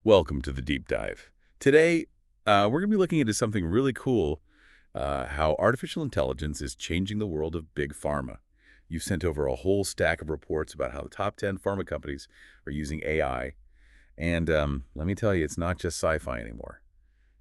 Welcome to the deep dive. Today, we're going to be looking into something really cool, how artificial intelligence is changing the world of big pharma. You've sent over a whole stack of reports about how the top 10 pharma companies are using AI. And let me tell you, it's not just sci-fi anymore.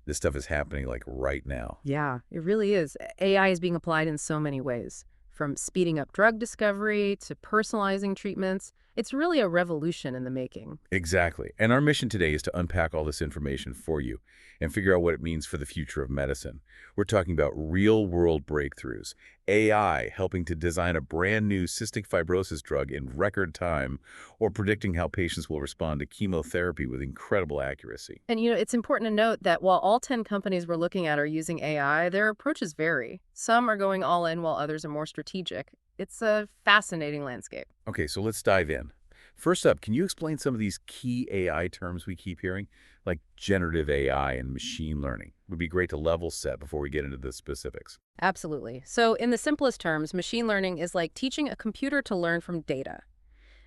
This stuff is happening like right now. Yeah, it really is. AI is being applied in so many ways, from speeding up drug discovery to personalizing treatments. It's really a revolution in the making. Exactly. And our mission today is to unpack all this information for you and figure out what it means for the future of medicine. We're talking about real-world breakthroughs, AI helping to design a brand new cystic fibrosis drug in record time, or predicting how patients will respond to chemotherapy with incredible accuracy. And it's important to note that while all 10 companies we're looking at are using AI, their approaches vary. Some are going all in while others are more strategic. It's a fascinating landscape. Okay, so let's dive in. First up, can you explain some of these key AI terms we keep hearing, like generative AI and machine learning? It would be great to level set before we get into the specifics. Absolutely. So in the simplest terms, machine learning is like teaching a computer to learn from data.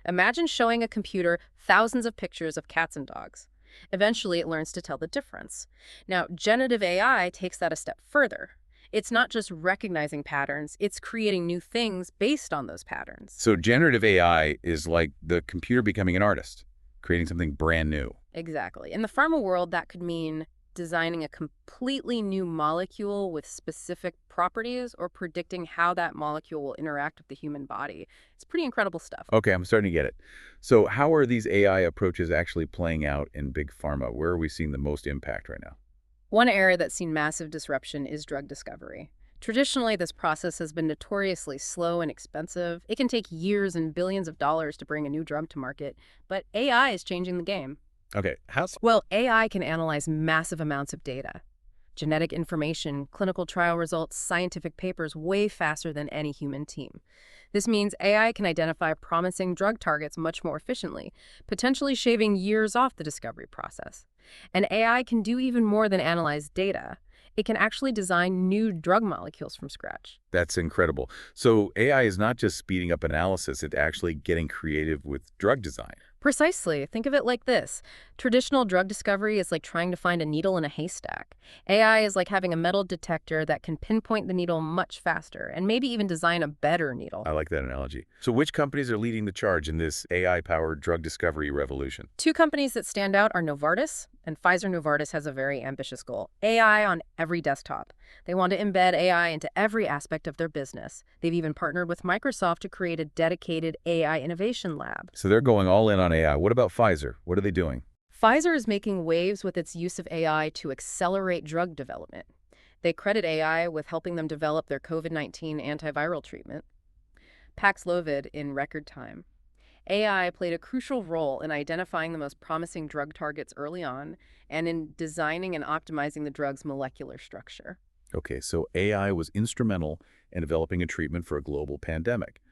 Imagine showing a computer thousands of pictures of cats and dogs. Eventually, it learns to tell the difference. Now, generative AI takes that a step further. It's not just recognizing patterns, it's creating new things based on those patterns. So generative AI is like the computer becoming an artist, creating something brand new. Exactly. In the pharma world, that could mean designing a completely new molecule with specific properties or predicting how that molecule will interact with the human body. It's pretty incredible stuff. Okay, I'm starting to get it. So how are these AI approaches actually playing out in big pharma? Where are we seeing the most impact right now? One area that's seen massive disruption is drug discovery. Traditionally, this process has been notoriously slow and expensive. It can take years and billions of dollars to bring a new drug to market, but AI is changing the game. Okay, how's Well, AI can analyze massive amounts of data, genetic information, clinical trial results, scientific papers way faster than any human team. This means AI can identify promising drug targets much more efficiently, potentially shaving years off the discovery process. And AI can do even more than analyze data. It can actually design new drug molecules from scratch. That's incredible. So AI is not just speeding up analysis, it's actually getting creative with drug design. Precisely. Think of it like this. Traditional drug discovery is like trying to find a needle in a haystack. AI is like having a metal detector that can pinpoint the needle much faster and maybe even design a better needle. I like that analogy. So which companies are leading the charge in this AI-powered drug discovery revolution? Two companies that stand out are Novartis and Pfizer. Novartis has a very ambitious goal: AI on every desktop. They want to embed AI into every aspect of their business. They've even partnered with Microsoft to create a dedicated AI innovation lab. So they're going all in on AI. What about Pfizer? What are they doing? Pfizer is making waves with its use of AI to accelerate drug development. They credit AI with helping them develop their COVID-19 antiviral treatment, Paxlovid, in record time. AI played a crucial role in identifying the most promising drug targets early on and in designing and optimizing the drug's molecular structure. Okay, so AI was instrumental in developing a treatment for a global pandemic.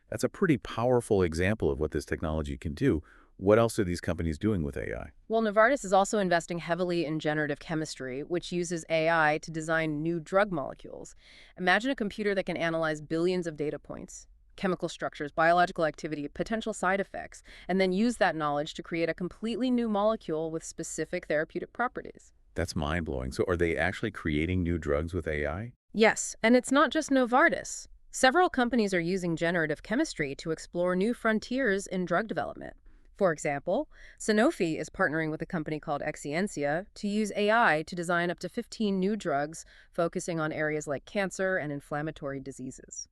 That's a pretty powerful example of what this technology can do. What else are these companies doing with AI? Well, Novartis is also investing heavily in generative chemistry, which uses AI to design new drug molecules. Imagine a computer that can analyze billions of data points, chemical structures, biological activity, potential side effects, and then use that knowledge to create a completely new molecule with specific therapeutic properties. That's mind-blowing. So are they actually creating new drugs with AI? Yes, and it's not just Novartis. Several companies are using generative chemistry to explore new frontiers in drug development. For example, Sanofi is partnering with a company called Exscientia to use AI to design up to 15 new drugs focusing on areas like cancer and inflammatory diseases.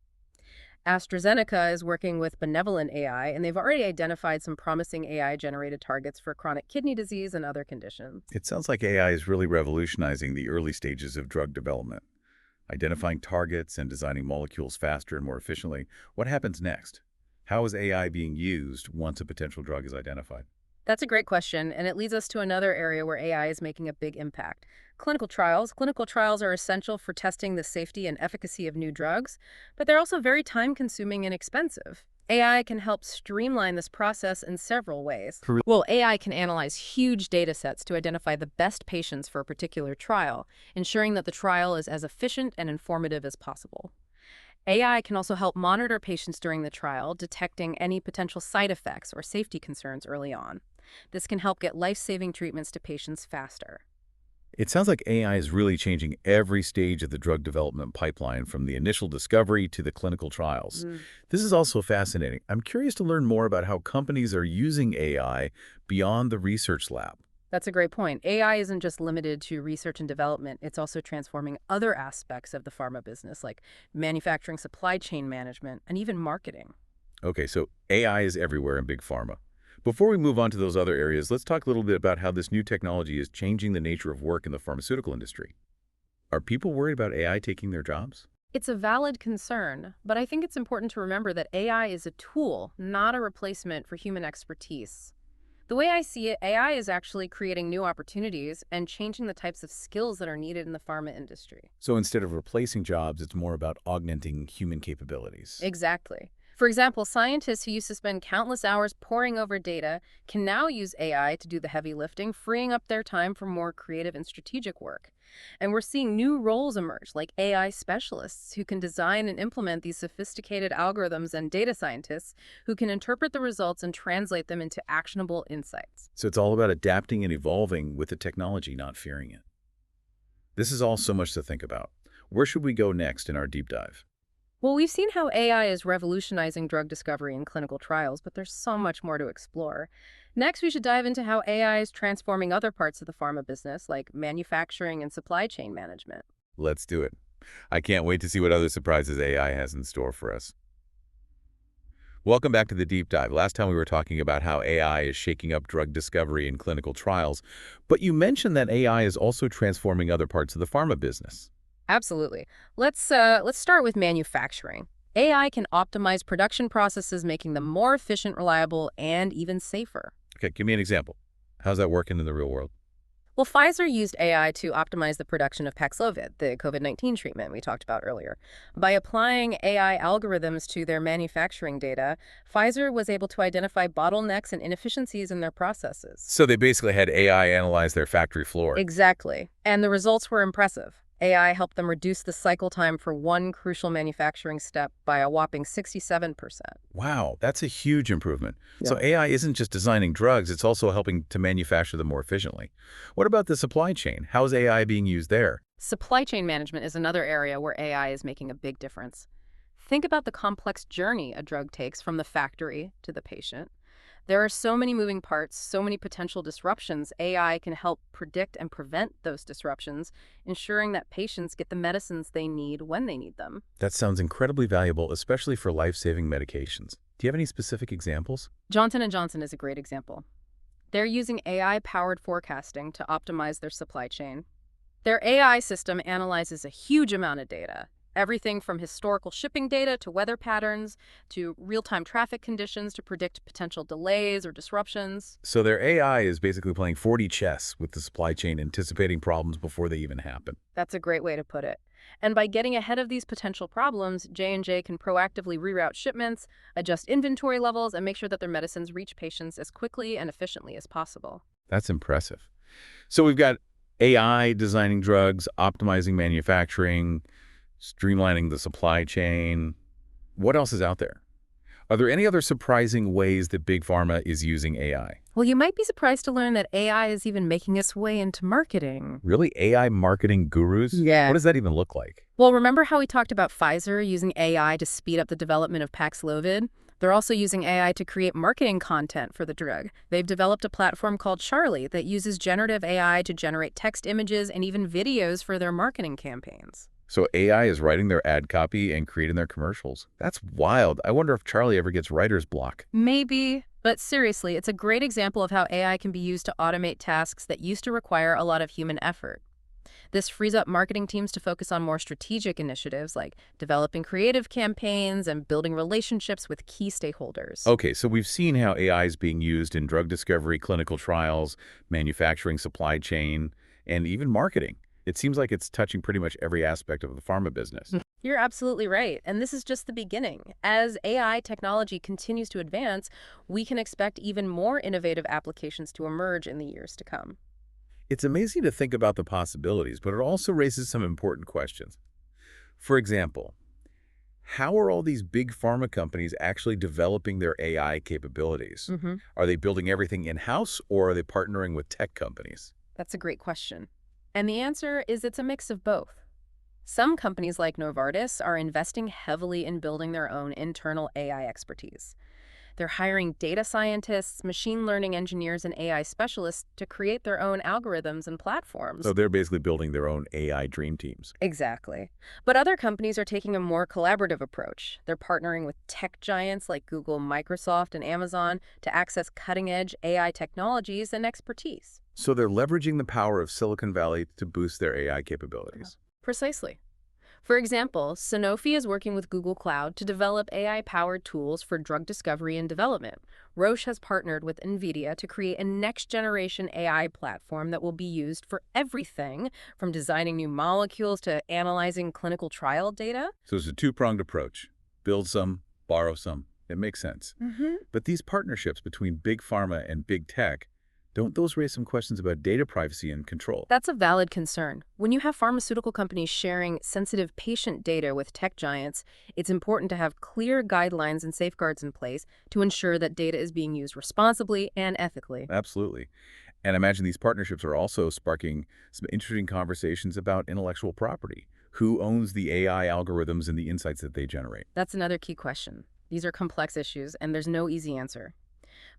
AstraZeneca is working with Benevolent AI, and they've already identified some promising AI-generated targets for chronic kidney disease and other conditions. It sounds like AI is really revolutionizing the early stages of drug development, identifying targets and designing molecules faster and more efficiently. What happens next? How is AI being used once a potential drug is identified? That's a great question, and it leads us to another area where AI is making a big impact. Clinical trials. Clinical trials are essential for testing the safety and efficacy of new drugs, but they're also very time-consuming and expensive. AI can help streamline this process in several ways. Well, AI can analyze huge data sets to identify the best patients for a particular trial, ensuring that the trial is as efficient and informative as possible. AI can also help monitor patients during the trial, detecting any potential side effects or safety concerns early on. This can help get life-saving treatments to patients faster. It sounds like AI is really changing every stage of the drug development pipeline, from the initial discovery to the clinical trials. Mm. This is also fascinating. I'm curious to learn more about how companies are using AI beyond the research lab. That's a great point. AI isn't just limited to research and development. It's also transforming other aspects of the pharma business, like manufacturing, supply chain management, and even marketing. Okay, so AI is everywhere in big pharma. Before we move on to those other areas, let's talk a little bit about how this new technology is changing the nature of work in the pharmaceutical industry. Are people worried about AI taking their jobs? It's a valid concern, but I think it's important to remember that AI is a tool, not a replacement for human expertise. The way I see it, AI is actually creating new opportunities and changing the types of skills that are needed in the pharma industry. So instead of replacing jobs, it's more about augmenting human capabilities. Exactly. For example, scientists who used to spend countless hours poring over data can now use AI to do the heavy lifting, freeing up their time for more creative and strategic work. And we're seeing new roles emerge, like AI specialists who can design and implement these sophisticated algorithms, and data scientists who can interpret the results and translate them into actionable insights. So it's all about adapting and evolving with the technology, not fearing it. This is all so much to think about. Where should we go next in our deep dive? Well, we've seen how AI is revolutionizing drug discovery and clinical trials, but there's so much more to explore. Next, we should dive into how AI is transforming other parts of the pharma business, like manufacturing and supply chain management. Let's do it. I can't wait to see what other surprises AI has in store for us. Welcome back to the deep dive. Last time we were talking about how AI is shaking up drug discovery and clinical trials, but you mentioned that AI is also transforming other parts of the pharma business. Absolutely. Let's start with manufacturing. AI can optimize production processes, making them more efficient, reliable, and even safer. Okay, give me an example. How's that working in the real world? Well, Pfizer used AI to optimize the production of Paxlovid, the COVID-19 treatment we talked about earlier. By applying AI algorithms to their manufacturing data, Pfizer was able to identify bottlenecks and inefficiencies in their processes. So they basically had AI analyze their factory floor. Exactly. And the results were impressive. AI helped them reduce the cycle time for one crucial manufacturing step by a whopping 67%. Wow, that's a huge improvement. So Yeah. AI isn't just designing drugs, it's also helping to manufacture them more efficiently. What about the supply chain? How is AI being used there? Supply chain management is another area where AI is making a big difference. Think about the complex journey a drug takes from the factory to the patient. There are so many moving parts, so many potential disruptions. AI can help predict and prevent those disruptions, ensuring that patients get the medicines they need when they need them. That sounds incredibly valuable, especially for life-saving medications. Do you have any specific examples? Johnson & Johnson is a great example. They're using AI-powered forecasting to optimize their supply chain. Their AI system analyzes a huge amount of data, everything from historical shipping data to weather patterns to real-time traffic conditions to predict potential delays or disruptions. So their AI is basically playing 4D chess with the supply chain, anticipating problems before they even happen. That's a great way to put it. And by getting ahead of these potential problems, J&J can proactively reroute shipments, adjust inventory levels, and make sure that their medicines reach patients as quickly and efficiently as possible. That's impressive. So we've got AI designing drugs, optimizing manufacturing, streamlining the supply chain. What else is out there? Are there any other surprising ways that Big Pharma is using AI? Well, you might be surprised to learn that AI is even making its way into marketing. Really? AI marketing gurus? Yeah. What does that even look like? Well, remember how we talked about Pfizer using AI to speed up the development of Paxlovid? They're also using AI to create marketing content for the drug. They've developed a platform called Charlie that uses generative AI to generate text images and even videos for their marketing campaigns. So AI is writing their ad copy and creating their commercials. That's wild. I wonder if Charlie ever gets writer's block. Maybe, but seriously, it's a great example of how AI can be used to automate tasks that used to require a lot of human effort. This frees up marketing teams to focus on more strategic initiatives like developing creative campaigns and building relationships with key stakeholders. Okay, so we've seen how AI is being used in drug discovery, clinical trials, manufacturing, supply chain, and even marketing. It seems like it's touching pretty much every aspect of the pharma business. You're absolutely right, and this is just the beginning. As AI technology continues to advance, we can expect even more innovative applications to emerge in the years to come. It's amazing to think about the possibilities, but it also raises some important questions. For example, How are all these big pharma companies actually developing their AI capabilities? Hmm. Are they building everything in-house or are they partnering with tech companies? That's a great question. And the answer is it's a mix of both. Some companies like Novartis are investing heavily in building their own internal AI expertise. They're hiring data scientists, machine learning engineers, and AI specialists to create their own algorithms and So platforms. they're basically building their own AI dream teams. Exactly. But other companies are taking a more collaborative approach. They're partnering with tech giants like Google, Microsoft, and Amazon to access cutting-edge AI technologies and expertise. So they're leveraging the power of Silicon Valley to boost their AI capabilities. Precisely. For example, Sanofi is working with Google Cloud to develop AI-powered tools for drug discovery and development. Roche has partnered with NVIDIA to create a next-generation AI platform that will be used for everything from designing new molecules to analyzing clinical trial data. So it's a two-pronged approach. Build some, borrow some. It makes sense. Hmm. But these partnerships between big pharma and big tech, don't those raise some questions about data privacy and control? That's a valid concern. When you have pharmaceutical companies sharing sensitive patient data with tech giants, it's important to have clear guidelines and safeguards in place to ensure that data is being used responsibly and ethically. Absolutely. And I imagine these partnerships are also sparking some interesting conversations about intellectual property. Who owns the AI algorithms and the insights that they generate? That's another key question. These are complex issues, and there's no easy answer.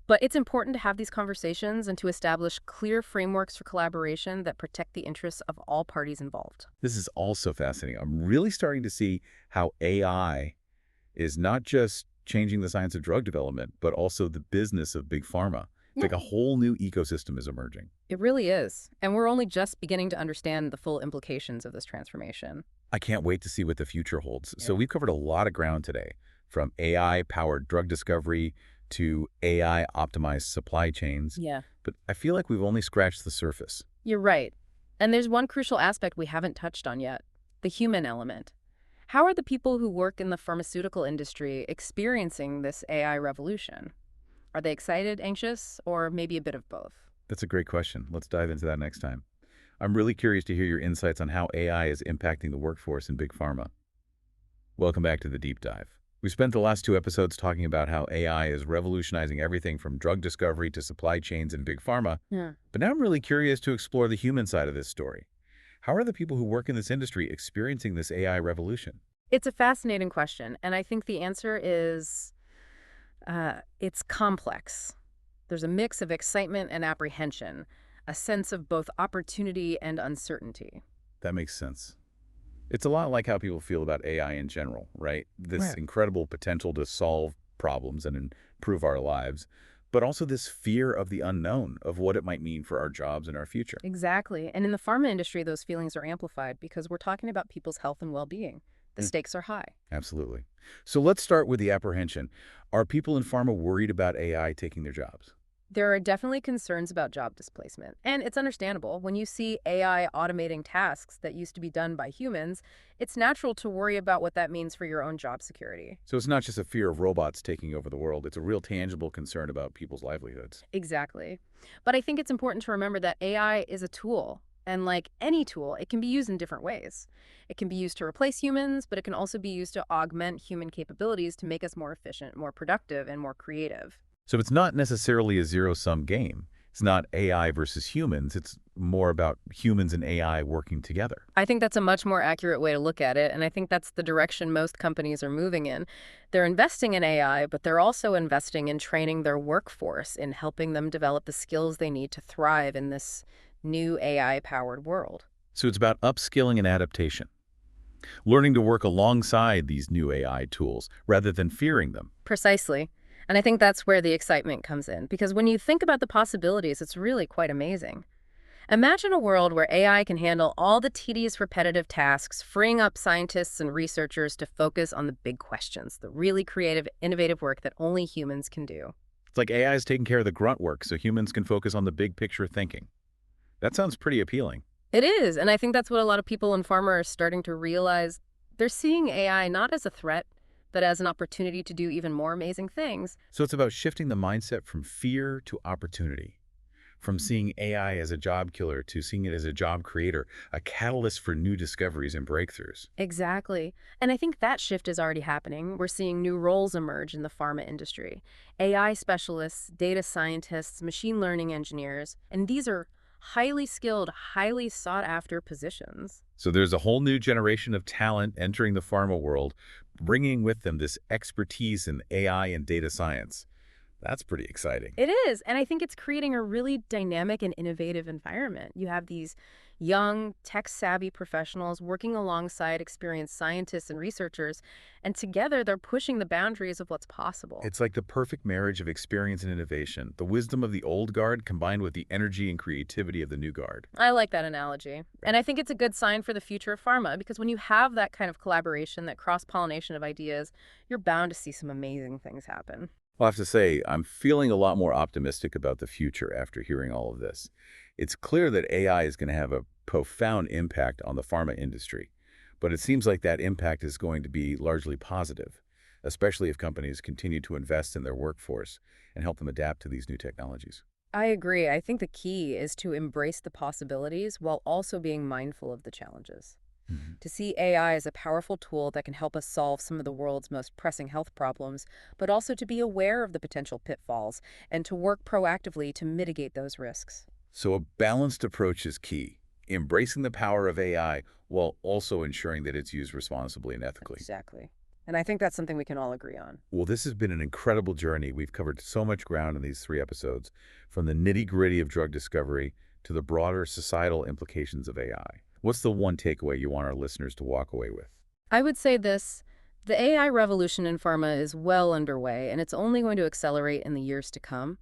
But it's important to have these conversations and to establish clear frameworks for collaboration that protect the interests of all parties involved. This is also fascinating. I'm really starting to see how AI is not just changing the science of drug development, but also the business of big pharma. It's Yeah. like a whole new ecosystem is emerging. It really is. And we're only just beginning to understand the full implications of this transformation. I can't wait to see what the future holds. So Yeah. we've covered a lot of ground today, from AI-powered drug discovery to AI-optimized supply chains. Yeah. But I feel like we've only scratched the surface. You're right. And there's one crucial aspect we haven't touched on yet, the human element. How are the people who work in the pharmaceutical industry experiencing this AI revolution? Are they excited, anxious, or maybe a bit of both? That's a great question. Let's dive into that next time. I'm really curious to hear your insights on how AI is impacting the workforce in big pharma. Welcome back to the Deep Dive. We spent the last two episodes talking about how AI is revolutionizing everything from drug discovery to supply chains in big pharma, Yeah. but now I'm really curious to explore the human side of this story. How are the people who work in this industry experiencing this AI revolution? It's a fascinating question, and I think the answer is it's complex. There's a mix of excitement and apprehension, a sense of both opportunity and uncertainty. That makes sense. It's a lot like how people feel about AI in general, right? This Right. incredible potential to solve problems and improve our lives, but also this fear of the unknown, of what it might mean for our jobs and our future. Exactly. And in the pharma industry, those feelings are amplified because we're talking about people's health and well-being. The Mm, stakes are high. absolutely. So let's start with the apprehension. Are people in pharma worried about AI taking their jobs? There are definitely concerns about job displacement, and it's understandable. When you see AI automating tasks that used to be done by humans, it's natural to worry about what that means for your own job security. So it's not just a fear of robots taking over the world, it's a real tangible concern about people's livelihoods. Exactly. But I think it's important to remember that AI is a tool, and like any tool, it can be used in different ways. It can be used to replace humans, but it can also be used to augment human capabilities to make us more efficient, more productive, and more creative. So it's not necessarily a zero-sum game. It's not AI versus humans. It's more about humans and AI working together. I think that's a much more accurate way to look at it, and I think that's the direction most companies are moving in. They're investing in AI, but they're also investing in training their workforce, in helping them develop the skills they need to thrive in this new AI-powered world. So it's about upskilling and adaptation, learning to work alongside these new AI tools rather than fearing them. Precisely. And I think that's where the excitement comes in, because when you think about the possibilities, it's really quite amazing. Imagine a world where AI can handle all the tedious, repetitive tasks, freeing up scientists and researchers to focus on the big questions, the really creative, innovative work that only humans can do. It's like AI is taking care of the grunt work so humans can focus on the big picture thinking. That sounds pretty appealing. It is, and I think that's what a lot of people in pharma are starting to realize. They're seeing AI not as a threat, but as an opportunity to do even more amazing things. So it's about shifting the mindset from fear to opportunity, from seeing AI as a job killer to seeing it as a job creator, a catalyst for new discoveries and breakthroughs. Exactly. And I think that shift is already happening. We're seeing new roles emerge in the pharma industry. AI specialists, data scientists, machine learning engineers, and these are highly skilled, highly sought after positions. So there's a whole new generation of talent entering the pharma world, bringing with them this expertise in AI and data science. That's pretty exciting. It is, and I think it's creating a really dynamic and innovative environment. You have these young, tech-savvy professionals working alongside experienced scientists and researchers, and together they're pushing the boundaries of what's possible. It's like the perfect marriage of experience and innovation, the wisdom of the old guard combined with the energy and creativity of the new guard. I like that analogy. And I think it's a good sign for the future of pharma because when you have that kind of collaboration, that cross-pollination of ideas, you're bound to see some amazing things happen. I'll have to say, I'm feeling a lot more optimistic about the future after hearing all of this. It's clear that AI is going to have a profound impact on the pharma industry, but it seems like that impact is going to be largely positive, especially if companies continue to invest in their workforce and help them adapt to these new technologies. I agree. I think the key is to embrace the possibilities while also being mindful of the challenges. Mhm. To see AI as a powerful tool that can help us solve some of the world's most pressing health problems, but also to be aware of the potential pitfalls and to work proactively to mitigate those risks. So a balanced approach is key, embracing the power of AI while also ensuring that it's used responsibly and ethically. Exactly. And I think that's something we can all agree on. Well, this has been an incredible journey. We've covered so much ground in these 3 episodes, from the nitty-gritty of drug discovery to the broader societal implications of AI. What's the one takeaway you want our listeners to walk away with? I would say this. The AI revolution in pharma is well underway, and it's only going to accelerate in the years to come.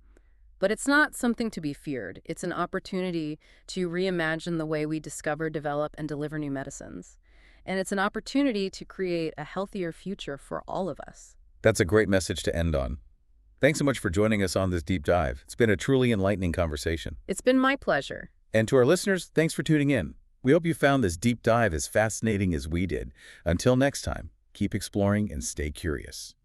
But it's not something to be feared. It's an opportunity to reimagine the way we discover, develop, and deliver new medicines. And it's an opportunity to create a healthier future for all of us. That's a great message to end on. Thanks so much for joining us on this deep dive. It's been a truly enlightening conversation. It's been my pleasure. And to our listeners, thanks for tuning in. We hope you found this deep dive as fascinating as we did. Until next time, keep exploring and stay curious.